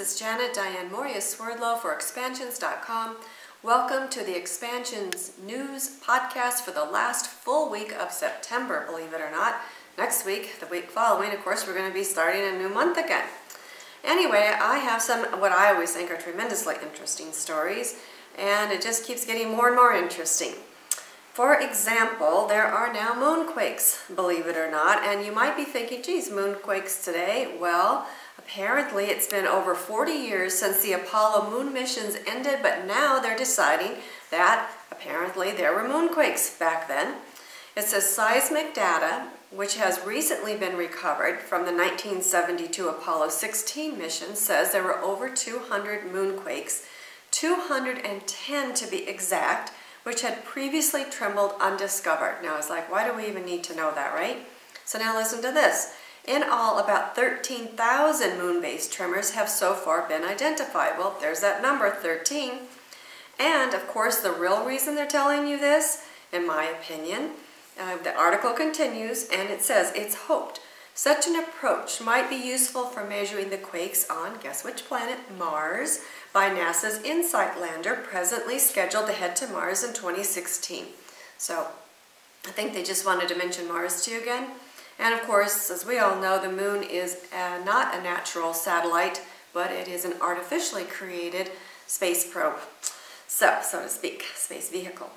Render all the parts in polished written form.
is Janet Diane Mourglia-Swerdlow for Expansions.com. Welcome to the Expansions News Podcast for the last full week of September, believe it or not. Next week, the week following, of course, we're going to be starting a new month again. Anyway, I have some, what I always think are tremendously interesting stories, and it just keeps getting more and more interesting. For example, there are now moonquakes, believe it or not, and you might be thinking, geez, moonquakes today? Well, apparently it's been over 40 years since the Apollo moon missions ended, but now they're deciding that apparently there were moonquakes back then. It says seismic data, which has recently been recovered from the 1972 Apollo 16 mission, says there were over 200 moonquakes, 210 to be exact, which had previously trembled undiscovered. Now it's like, why do we even need to know that, right? So now listen to this. In all, about 13,000 moon-based tremors have so far been identified. Well, there's that number, 13. And of course, the real reason they're telling you this, in my opinion, the article continues and it says, it's hoped such an approach might be useful for measuring the quakes on, guess which planet, Mars, by NASA's InSight lander, presently scheduled to head to Mars in 2016. So I think they just wanted to mention Mars to you again. And of course, as we all know, the moon is not a natural satellite, but it is an artificially created space probe. So to speak, space vehicle.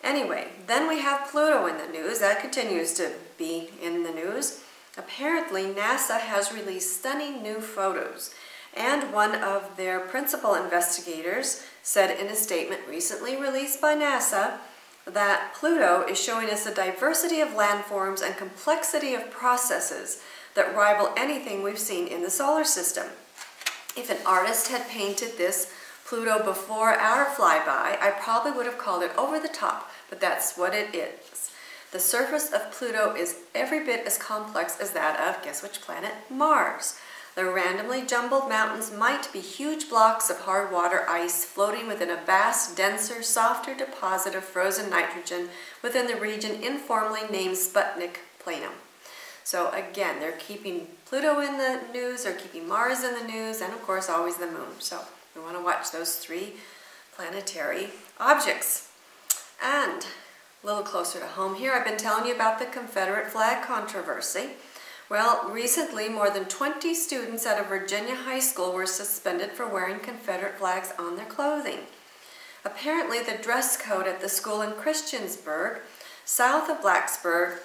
Anyway, then we have Pluto in the news. That continues to be in the news. Apparently, NASA has released stunning new photos, and one of their principal investigators said in a statement recently released by NASA that Pluto is showing us a diversity of landforms and complexity of processes that rival anything we've seen in the solar system. If an artist had painted this Pluto before our flyby, I probably would have called it over the top, but that's what it is. The surface of Pluto is every bit as complex as that of, guess which planet, Mars. The randomly jumbled mountains might be huge blocks of hard water ice floating within a vast, denser, softer deposit of frozen nitrogen within the region informally named Sputnik Planum. So again, they're keeping Pluto in the news, they're keeping Mars in the news, and of course always the moon. So we want to watch those three planetary objects. And a little closer to home here, I've been telling you about the Confederate flag controversy. Well, recently more than 20 students at a Virginia high school were suspended for wearing Confederate flags on their clothing. Apparently the dress code at the school in Christiansburg, south of Blacksburg,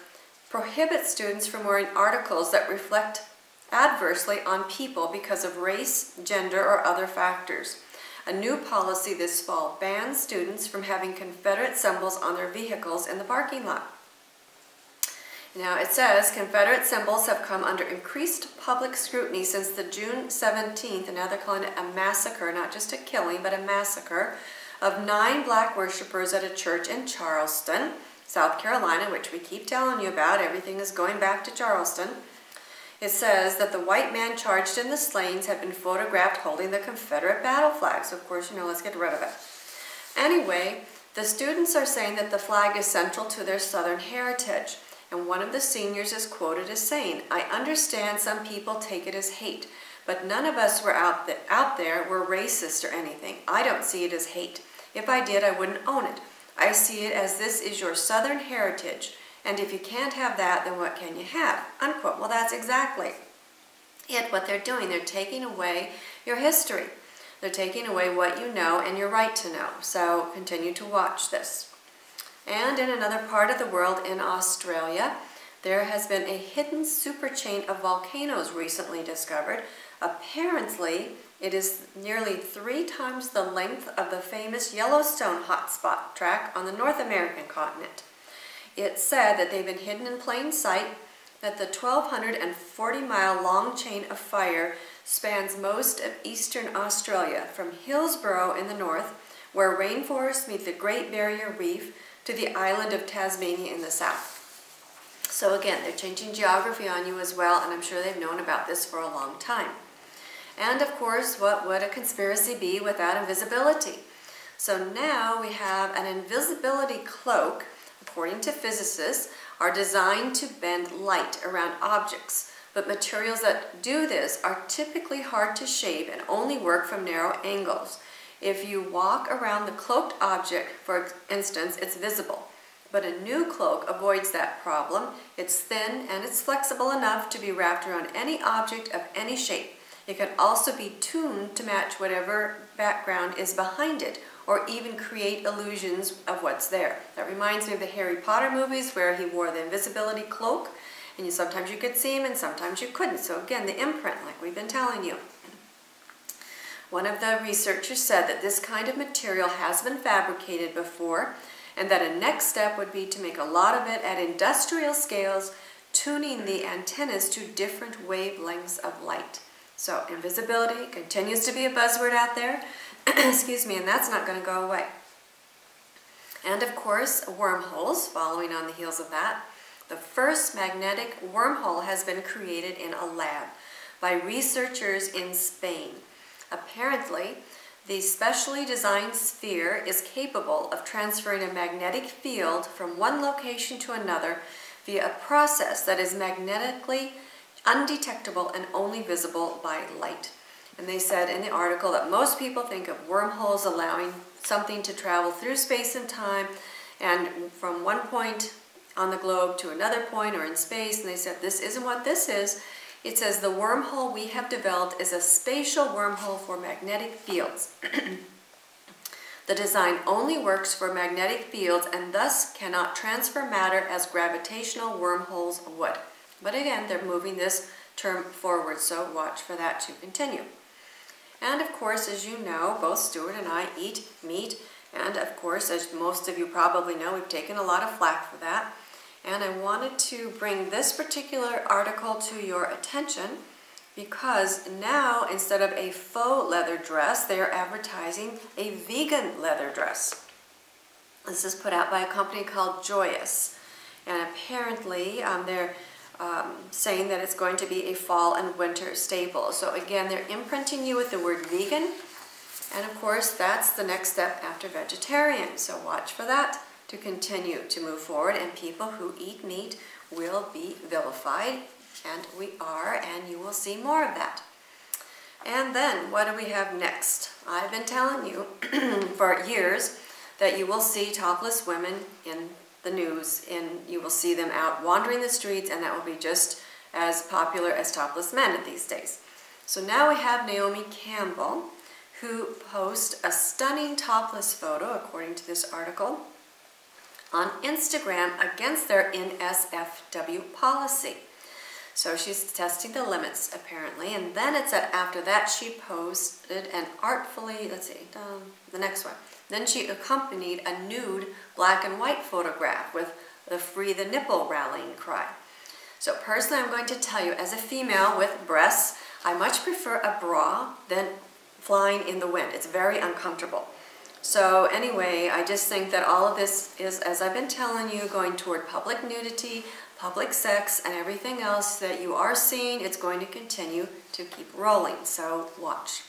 prohibits students from wearing articles that reflect adversely on people because of race, gender, or other factors. A new policy this fall bans students from having Confederate symbols on their vehicles in the parking lot. Now it says Confederate symbols have come under increased public scrutiny since the June 17th, and now they're calling it a massacre, not just a killing, but a massacre of 9 black worshipers at a church in Charleston, South Carolina, which we keep telling you about. Everything is going back to Charleston. It says that the white man charged in the slayings had been photographed holding the Confederate battle flag. So of course, let's get rid of it. Anyway, the students are saying that the flag is central to their Southern heritage. And one of the seniors is quoted as saying, I understand some people take it as hate, but none of us were out there were racist or anything. I don't see it as hate. If I did, I wouldn't own it. I see it as this is your Southern heritage. And if you can't have that, then what can you have? Unquote. Well, that's exactly it, what they're doing. They're taking away your history. They're taking away what you know and your right to know. So continue to watch this. And in another part of the world, in Australia, there has been a hidden superchain of volcanoes recently discovered. Apparently, it is nearly 3 times the length of the famous Yellowstone hotspot track on the North American continent. It's said that they've been hidden in plain sight, that the 1,240-mile long chain of fire spans most of eastern Australia, from Hillsborough in the north, where rainforests meet the Great Barrier Reef, to the island of Tasmania in the south. So again, they're changing geography on you as well, and I'm sure they've known about this for a long time. And of course, what would a conspiracy be without invisibility? So now we have an invisibility cloak, according to physicists, are designed to bend light around objects. But materials that do this are typically hard to shape and only work from narrow angles. If you walk around the cloaked object, for instance, it's visible. But a new cloak avoids that problem. It's thin and it's flexible enough to be wrapped around any object of any shape. It can also be tuned to match whatever background is behind it, or even create illusions of what's there. That reminds me of the Harry Potter movies where he wore the invisibility cloak, and sometimes you could see him and sometimes you couldn't. So again, the imprint, like we've been telling you. One of the researchers said that this kind of material has been fabricated before, and that a next step would be to make a lot of it at industrial scales, tuning the antennas to different wavelengths of light. So invisibility continues to be a buzzword out there, excuse me, and that's not going to go away. And of course, wormholes, following on the heels of that. The first magnetic wormhole has been created in a lab by researchers in Spain. Apparently, the specially designed sphere is capable of transferring a magnetic field from one location to another via a process that is magnetically undetectable and only visible by light. And they said in the article that most people think of wormholes allowing something to travel through space and time and from one point on the globe to another point or in space, and they said this isn't what this is. It says the wormhole we have developed is a spatial wormhole for magnetic fields. The design only works for magnetic fields and thus cannot transfer matter as gravitational wormholes would. But again, they're moving this term forward, so watch for that to continue. And of course, as you know, both Stewart and I eat meat, and of course, as most of you probably know, we've taken a lot of flack for that. And I wanted to bring this particular article to your attention because now, instead of a faux leather dress, they are advertising a vegan leather dress. This is put out by a company called Joyous. And apparently, they're saying that it's going to be a fall and winter staple. So again, they're imprinting you with the word vegan. And of course, that's the next step after vegetarian. So watch for that to continue to move forward, and people who eat meat will be vilified, and we are, and you will see more of that. And then, what do we have next? I've been telling you for years that you will see topless women in the news, and you will see them out wandering the streets, and that will be just as popular as topless men these days. So now we have Naomi Campbell, who posts a stunning topless photo, according to this article, on Instagram against their NSFW policy. So she's testing the limits, apparently, and then it said after that she posted an artfully, let's see, the next one. Then she accompanied a nude black and white photograph with the "Free the Nipple" rallying cry. So personally, I'm going to tell you, as a female with breasts, I much prefer a bra than flying in the wind. It's very uncomfortable. So anyway, I just think that all of this is, as I've been telling you, going toward public nudity, public sex, and everything else that you are seeing. It's going to continue to keep rolling, so watch.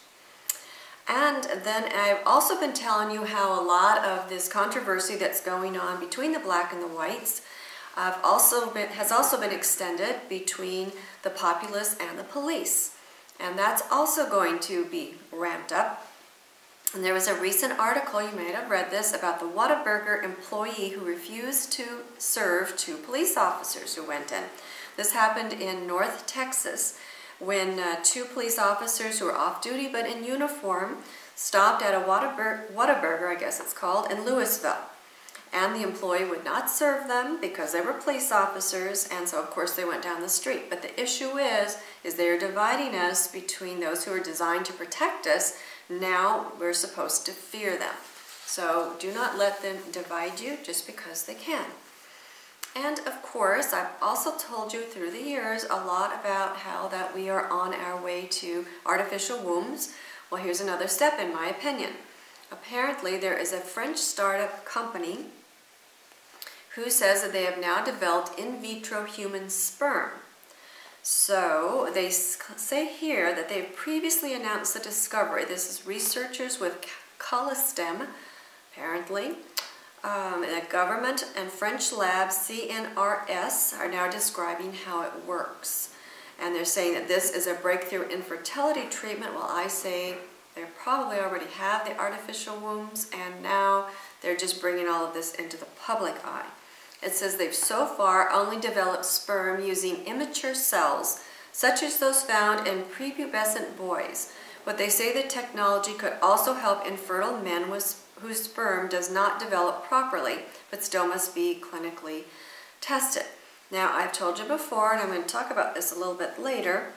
And then I've also been telling you how a lot of this controversy that's going on between the black and the whites has also been extended between the populace and the police. And that's also going to be ramped up. And there was a recent article, you may have read this, about the Whataburger employee who refused to serve two police officers who went in. This happened in North Texas when two police officers who were off duty but in uniform stopped at a Whataburger, I guess it's called, in Louisville. And the employee would not serve them because they were police officers, and so of course they went down the street. But the issue is they're dividing us between those who are designed to protect us. Now we're supposed to fear them. So do not let them divide you just because they can. And of course, I've also told you through the years a lot about how that we are on our way to artificial wombs. Well, here's another step in my opinion. Apparently, there is a French startup company who says that they have now developed in vitro human sperm. So they say here that they've previously announced the discovery. This is researchers with Colistem, apparently. The government and French lab CNRS are now describing how it works. And they're saying that this is a breakthrough infertility treatment. Well, I say they probably already have the artificial wombs, and now they're just bringing all of this into the public eye. It says they've so far only developed sperm using immature cells, such as those found in prepubescent boys. But they say the technology could also help infertile men whose sperm does not develop properly, but still must be clinically tested. Now, I've told you before, and I'm going to talk about this a little bit later,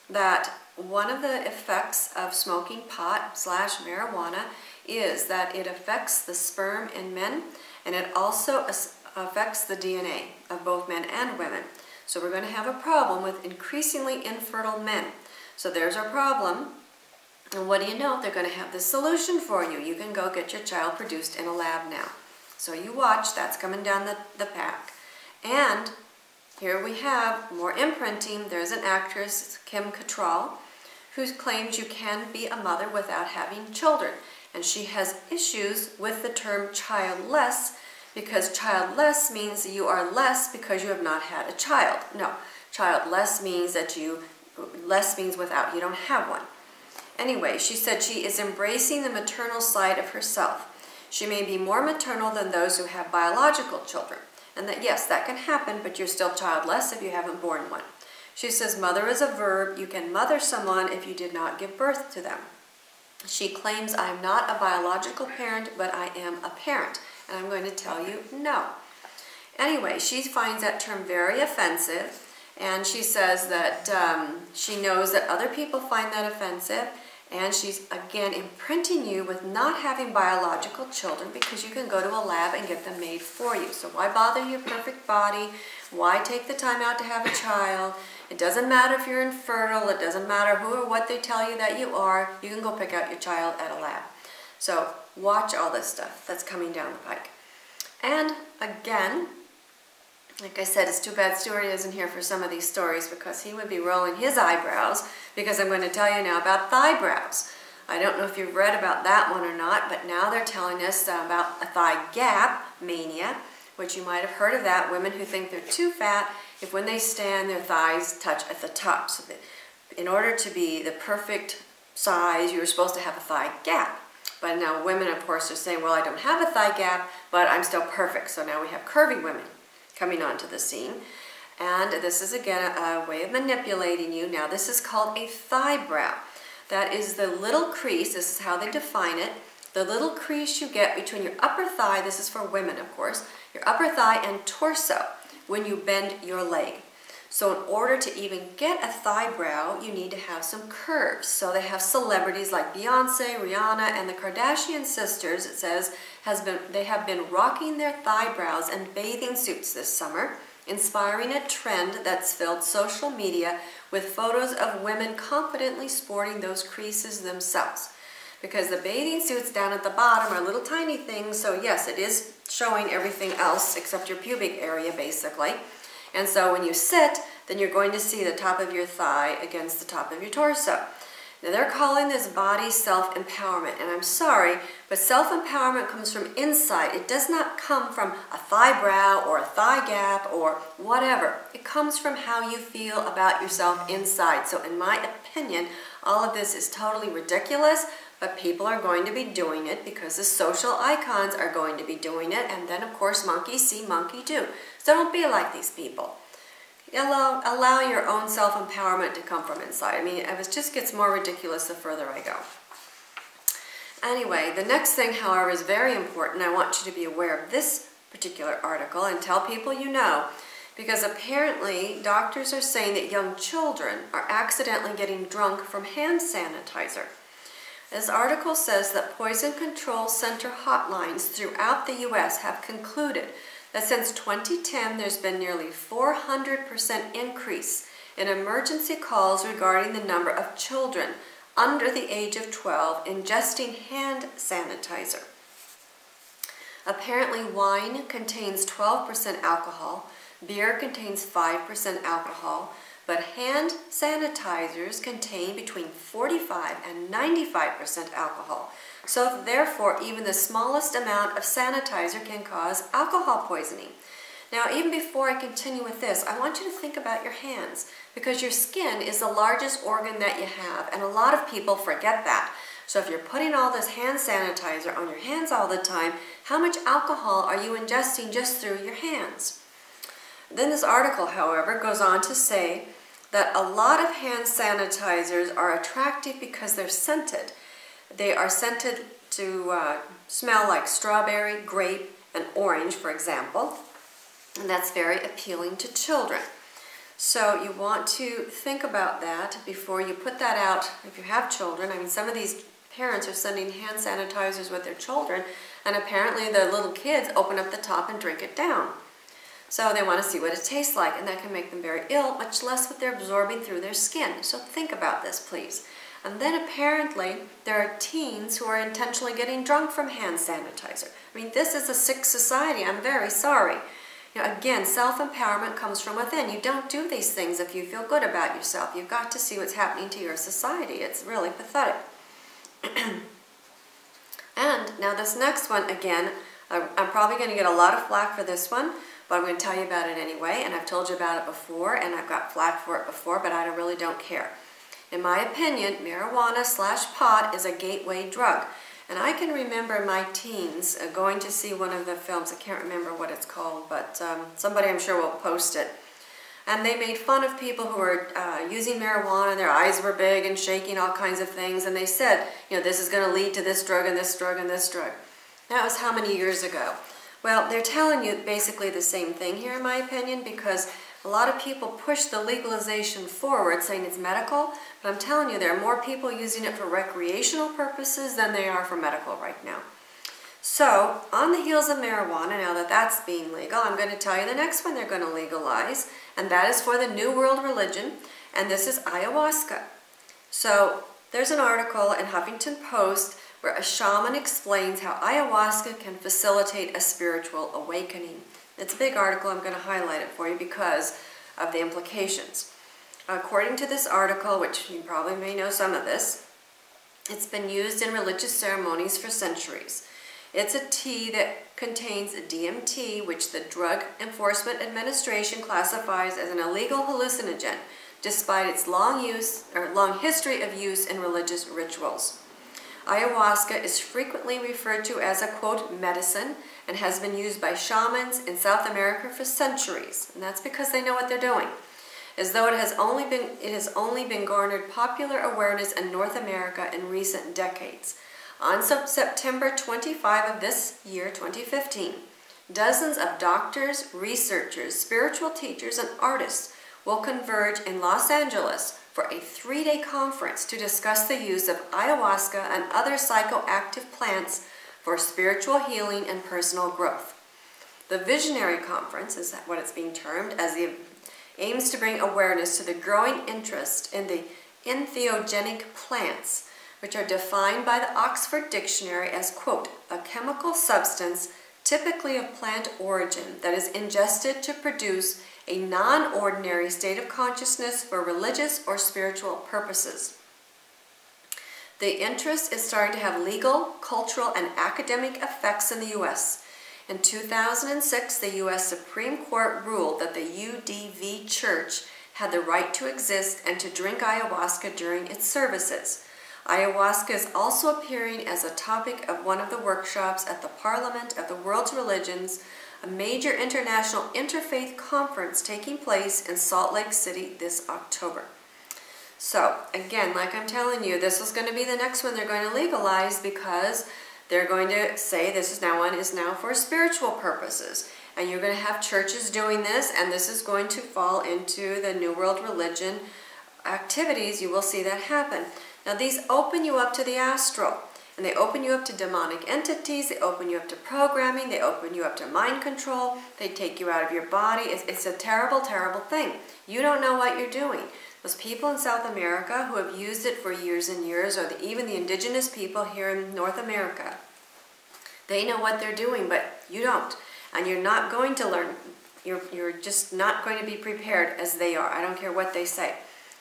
that one of the effects of smoking pot / marijuana is that it affects the sperm in men, and it also affects the DNA of both men and women. So we're going to have a problem with increasingly infertile men. So there's our problem. And what do you know? They're going to have the solution for you. You can go get your child produced in a lab now. So you watch, that's coming down the pack. And here we have more imprinting. There's an actress, Kim Cattrall, who claims you can be a mother without having children. And she has issues with the term childless, because childless means you are less because you have not had a child. No, childless means that less means without, you don't have one. Anyway, she said she is embracing the maternal side of herself. She may be more maternal than those who have biological children. And that, yes, that can happen, but you're still childless if you haven't born one. She says mother is a verb. You can mother someone if you did not give birth to them. She claims I'm not a biological parent, but I am a parent. And I'm going to tell you no. Anyway, she finds that term very offensive. And she says that she knows that other people find that offensive. And she's, again, imprinting you with not having biological children, because you can go to a lab and get them made for you. So why bother your perfect body? Why take the time out to have a child? It doesn't matter if you're infertile. It doesn't matter who or what they tell you that you are. You can go pick out your child at a lab. So watch all this stuff that's coming down the pike. And again, like I said, it's too bad Stewart isn't here for some of these stories, because he would be rolling his eyebrows, because I'm going to tell you now about Thighbrows. I don't know if you've read about that one or not, but now they're telling us about a thigh gap mania, which you might have heard of that. Women who think they're too fat, if when they stand, their thighs touch at the top. So that in order to be the perfect size, you're supposed to have a thigh gap. But now women, of course, are saying, well, I don't have a thigh gap, but I'm still perfect. So now we have curvy women coming onto the scene. And this is, again, a way of manipulating you. Now, this is called a thighbrow. That is the little crease, this is how they define it, the little crease you get between your upper thigh, this is for women, of course, your upper thigh and torso when you bend your leg. So in order to even get a thighbrow, you need to have some curves. So they have celebrities like Beyonce, Rihanna, and the Kardashian sisters, it says, they have been rocking their thighbrows and bathing suits this summer, inspiring a trend that's filled social media with photos of women confidently sporting those creases themselves. Because the bathing suits down at the bottom are little tiny things, so yes, it is showing everything else except your pubic area, basically. And so when you sit, then you're going to see the top of your thigh against the top of your torso. Now they're calling this body self-empowerment, and I'm sorry, but self-empowerment comes from inside. It does not come from a thighbrow or a thigh gap or whatever. It comes from how you feel about yourself inside. So in my opinion, all of this is totally ridiculous, but people are going to be doing it because the social icons are going to be doing it, and then of course monkey see, monkey do. So don't be like these people. Allow your own self-empowerment to come from inside. I mean, it just gets more ridiculous the further I go. Anyway, the next thing, however, is very important. I want you to be aware of this particular article and tell people you know, because apparently doctors are saying that young children are accidentally getting drunk from hand sanitizer. This article says that Poison Control Center hotlines throughout the U.S. have concluded that since 2010, there's been nearly 400% increase in emergency calls regarding the number of children under the age of 12 ingesting hand sanitizer. Apparently, wine contains 12% alcohol, beer contains 5% alcohol, but hand sanitizers contain between 45 and 95% alcohol. So therefore, even the smallest amount of sanitizer can cause alcohol poisoning. Now, even before I continue with this, I want you to think about your hands, because your skin is the largest organ that you have, and a lot of people forget that. So if you're putting all this hand sanitizer on your hands all the time, how much alcohol are you ingesting just through your hands? Then this article, however, goes on to say that a lot of hand sanitizers are attractive because they're scented. They are scented to smell like strawberry, grape, and orange, for example. And that's very appealing to children. So you want to think about that before you put that out if you have children. I mean, some of these parents are sending hand sanitizers with their children, and apparently the little kids open up the top and drink it down. So they want to see what it tastes like, and that can make them very ill, much less what they're absorbing through their skin. So think about this, please. And then apparently there are teens who are intentionally getting drunk from hand sanitizer. I mean, this is a sick society. I'm very sorry. You know, again, self-empowerment comes from within. You don't do these things if you feel good about yourself. You've got to see what's happening to your society. It's really pathetic. And now this next one, again, I'm probably going to get a lot of flack for this one, but I'm going to tell you about it anyway. And I've told you about it before, and I've got flack for it before, but I really don't care. In my opinion, marijuana/pot is a gateway drug. And I can remember in my teens going to see one of the films, I can't remember what it's called, but somebody I'm sure will post it. And they made fun of people who were using marijuana, their eyes were big and shaking, all kinds of things, and they said, you know, this is going to lead to this drug and this drug and this drug. That was how many years ago? Well, they're telling you basically the same thing here, in my opinion, because a lot of people push the legalization forward, saying it's medical, but I'm telling you, there are more people using it for recreational purposes than they are for medical right now. So, on the heels of marijuana, now that that's being legal, I'm going to tell you the next one they're going to legalize, and that is for the New World religion, and this is ayahuasca. So, there's an article in Huffington Post where a shaman explains how ayahuasca can facilitate a spiritual awakening. It's a big article. I'm going to highlight it for you because of the implications. According to this article, which you probably may know some of this, it's been used in religious ceremonies for centuries. It's a tea that contains DMT, which the Drug Enforcement Administration classifies as an illegal hallucinogen, despite its long history of use in religious rituals. Ayahuasca is frequently referred to as a, quote, medicine, and has been used by shamans in South America for centuries, and that's because they know what they're doing. As though it has only been garnered popular awareness in North America in recent decades. On September 25 of this year, 2015, dozens of doctors, researchers, spiritual teachers, and artists will converge in Los Angeles for a 3-day conference to discuss the use of ayahuasca and other psychoactive plants for spiritual healing and personal growth. The Visionary Conference is what it's being termed, as it aims to bring awareness to the growing interest in the entheogenic plants, which are defined by the Oxford Dictionary as, quote, a chemical substance typically of plant origin that is ingested to produce a non-ordinary state of consciousness for religious or spiritual purposes. The interest is starting to have legal, cultural, and academic effects in the U.S. In 2006, the U.S. Supreme Court ruled that the UDV Church had the right to exist and to drink ayahuasca during its services. Ayahuasca is also appearing as a topic of one of the workshops at the Parliament of the World's Religions, a major international interfaith conference taking place in Salt Lake City this October. So, again, like I'm telling you, this is going to be the next one they're going to legalize, because they're going to say this is now for spiritual purposes. And you're going to have churches doing this, and this is going to fall into the New World Religion activities. You will see that happen. Now, these open you up to the astral. And they open you up to demonic entities, they open you up to programming, they open you up to mind control, they take you out of your body. It's a terrible, terrible thing. You don't know what you're doing. Those people in South America who have used it for years and years, or even the indigenous people here in North America, they know what they're doing, but you don't. And you're not going to learn. You're just not going to be prepared as they are. I don't care what they say.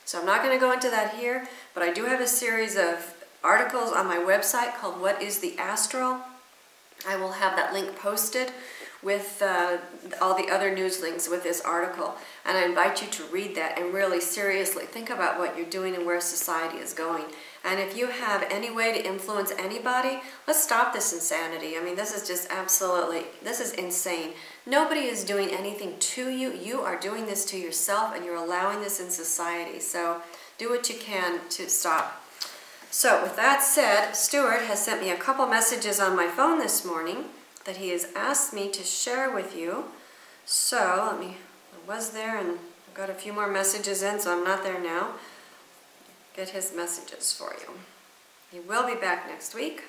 So I'm not going to go into that here, but I do have a series of articles on my website called What is the Astral? I will have that link posted, with all the other news links with this article. And I invite you to read that and really seriously think about what you're doing and where society is going. And if you have any way to influence anybody, let's stop this insanity. I mean, this is just absolutely, this is insane. Nobody is doing anything to you. You are doing this to yourself, and you're allowing this in society. So do what you can to stop. So with that said, Stewart has sent me a couple messages on my phone this morning that he has asked me to share with you. So I was there and I've got a few more messages in, so I'm not there now. Get his messages for you. He will be back next week.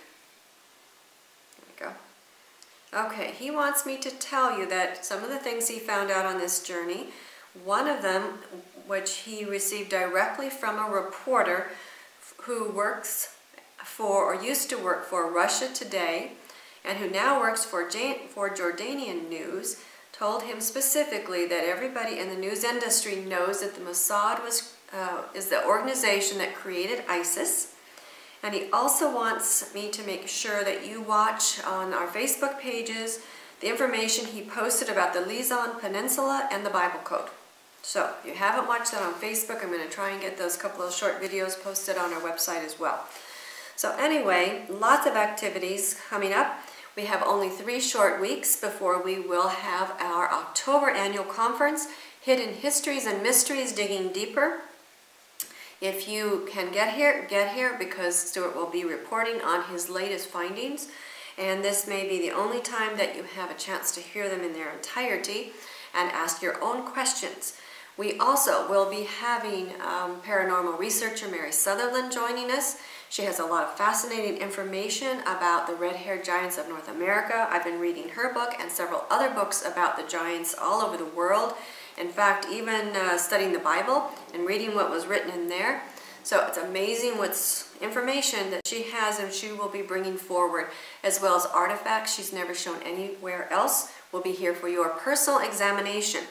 There we go. Okay, he wants me to tell you that some of the things he found out on this journey, one of them, which he received directly from a reporter who works for, or used to work for, Russia Today, and who now works for Jordanian News, told him specifically that everybody in the news industry knows that the Mossad is the organization that created ISIS. And he also wants me to make sure that you watch on our Facebook pages the information he posted about the Luzon Peninsula and the Bible Code. So if you haven't watched that on Facebook, I'm going to try and get those couple of short videos posted on our website as well. So anyway, lots of activities coming up. We have only 3 short weeks before we will have our October annual conference, Hidden Histories and Mysteries, Digging Deeper. If you can get here because Stewart will be reporting on his latest findings, and this may be the only time that you have a chance to hear them in their entirety and ask your own questions. We also will be having paranormal researcher Mary Sutherland joining us. She has a lot of fascinating information about the red-haired giants of North America. I've been reading her book and several other books about the giants all over the world. In fact, even studying the Bible and reading what was written in there. So it's amazing what's information that she has and she will be bringing forward, as well as artifacts she's never shown anywhere else will be here for your personal examination.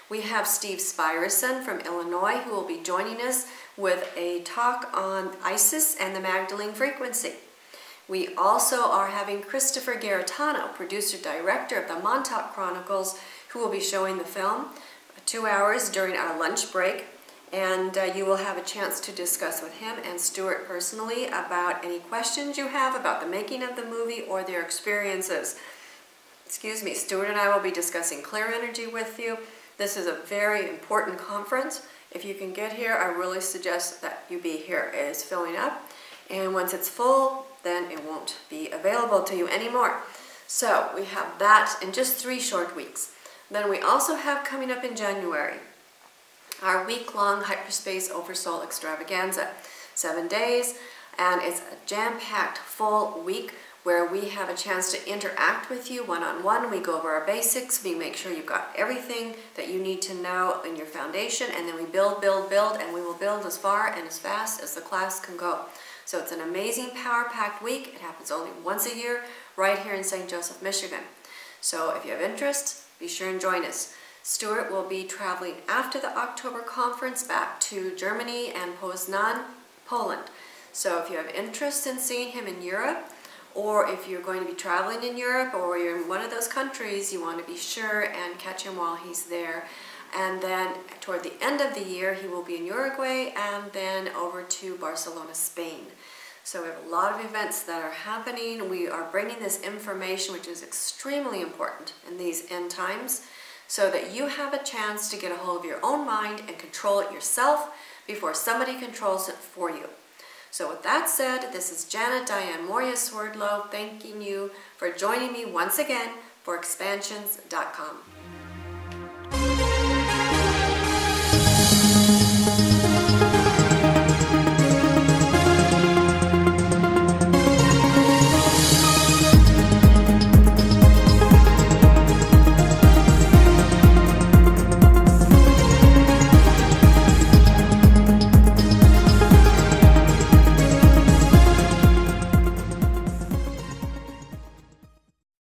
We have Steve Spirason from Illinois who will be joining us with a talk on ISIS and the Magdalene frequency. We also are having Christopher Garetano, producer-director of the Montauk Chronicles, who will be showing the film 2 hours during our lunch break. And you will have a chance to discuss with him and Stewart personally about any questions you have about the making of the movie or their experiences. Excuse me, Stewart and I will be discussing clear energy with you. This is a very important conference. If you can get here, I really suggest that you be here. It is filling up, and once it's full, then it won't be available to you anymore. So we have that in just 3 short weeks. Then we also have coming up in January our week-long Hyperspace Oversoul Extravaganza, 7 days, and it's a jam-packed full week where we have a chance to interact with you one-on-one. We go over our basics, we make sure you've got everything that you need to know in your foundation, and then we build, and we will build as far and as fast as the class can go. So it's an amazing power-packed week. It happens only once a year right here in St. Joseph, Michigan. So if you have interest, be sure and join us. Stewart will be traveling after the October conference back to Germany and Poznan, Poland. So if you have interest in seeing him in Europe, or if you're going to be traveling in Europe or you're in one of those countries, you want to be sure and catch him while he's there. And then toward the end of the year, he will be in Uruguay and then over to Barcelona, Spain. So we have a lot of events that are happening. We are bringing this information, which is extremely important in these end times, so that you have a chance to get a hold of your own mind and control it yourself before somebody controls it for you. So with that said, this is Diane Mourglia-Swerdlow thanking you for joining me once again for expansions.com.